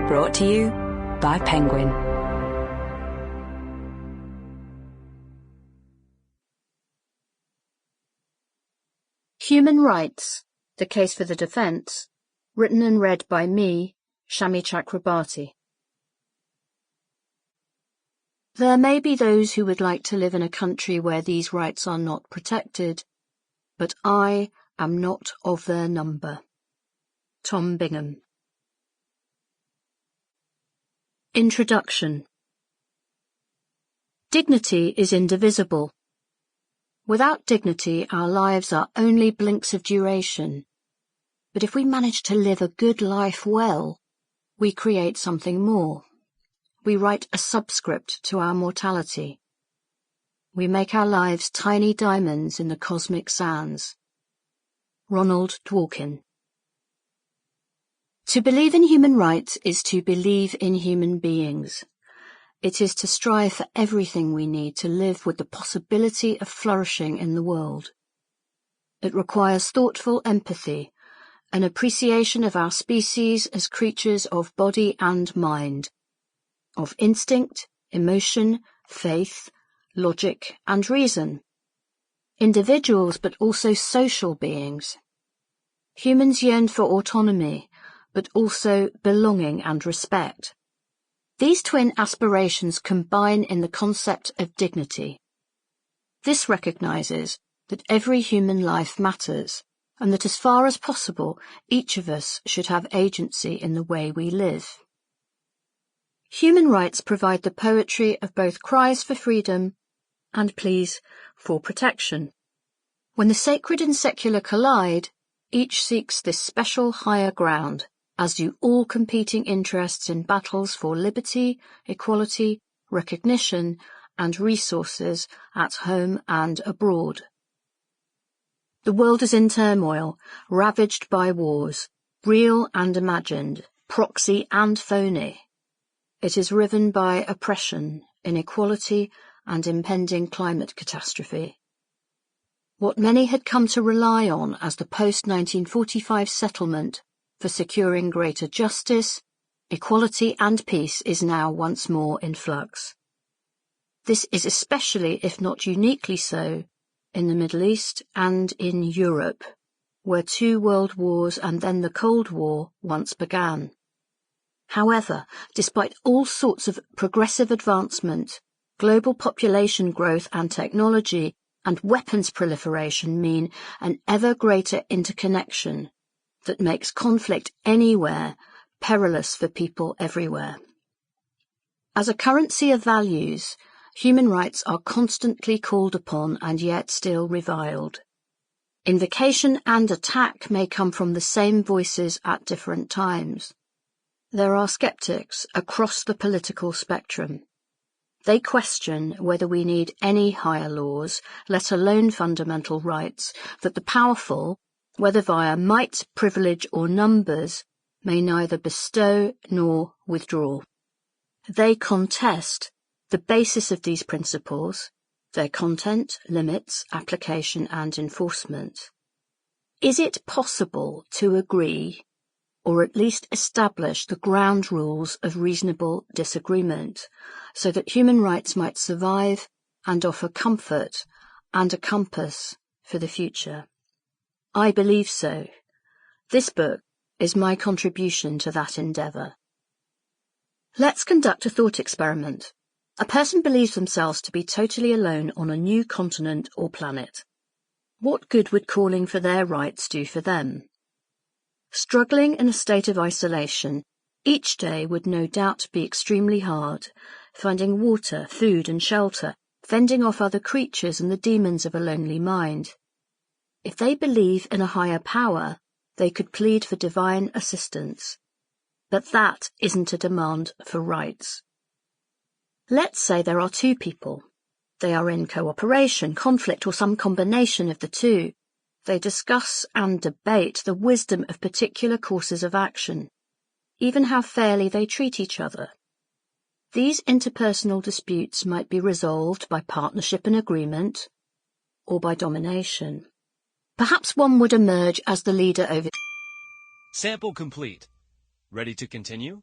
Brought to you by Penguin. Human Rights, The Case for the Defence, written and read by me, Shami Chakrabarti. There may be those who would like to live in a country where these rights are not protected, but I am not of their number. Tom Bingham. Introduction. Dignity is indivisible. Without dignity, our lives are only blinks of duration. But if we manage to live a good life well, we create something more. We write a subscript to our mortality. We make our lives tiny diamonds in the cosmic sands. Ronald Dworkin. To believe in human rights is to believe in human beings. It is to strive for everything we need to live with the possibility of flourishing in the world. It requires thoughtful empathy, an appreciation of our species as creatures of body and mind, of instinct, emotion, faith, logic, and reason. Individuals, but also social beings. Humans yearn for autonomy, but also belonging and respect. These twin aspirations combine in the concept of dignity. This recognizes that every human life matters, and that as far as possible, each of us should have agency in the way we live. Human rights provide the poetry of both cries for freedom and pleas for protection. When the sacred and secular collide, each seeks this special higher ground, as do all competing interests in battles for liberty, equality, recognition, and resources at home and abroad. The world is in turmoil, ravaged by wars, real and imagined, proxy and phony. It is riven by oppression, inequality, and impending climate catastrophe. What many had come to rely on as the post-1945 settlement for securing greater justice, equality, and peace is now once more in flux. This is especially, if not uniquely so, in the Middle East and in Europe, where 2 world wars and then the Cold War once began. However, despite all sorts of progressive advancement, global population growth and technology and weapons proliferation mean an ever greater interconnection that makes conflict anywhere perilous for people everywhere. As a currency of values, human rights are constantly called upon and yet still reviled. Invocation and attack may come from the same voices at different times. There are sceptics across the political spectrum. They question whether we need any higher laws, let alone fundamental rights, that the powerful, whether via might, privilege, or numbers, may neither bestow nor withdraw. They contest the basis of these principles, their content, limits, application, and enforcement. Is it possible to agree, or at least establish the ground rules of reasonable disagreement, so that human rights might survive and offer comfort and a compass for the future? I believe so. This book is my contribution to that endeavour. Let's conduct a thought experiment. A person believes themselves to be totally alone on a new continent or planet. What good would calling for their rights do for them? Struggling in a state of isolation, each day would no doubt be extremely hard, finding water, food and shelter, fending off other creatures and the demons of a lonely mind. If they believe in a higher power, they could plead for divine assistance. But that isn't a demand for rights. Let's say there are 2 people. They are in cooperation, conflict, or some combination of the 2. They discuss and debate the wisdom of particular courses of action, even how fairly they treat each other. These interpersonal disputes might be resolved by partnership and agreement, or by domination. Perhaps one would emerge as the leader over... Sample complete. Ready to continue?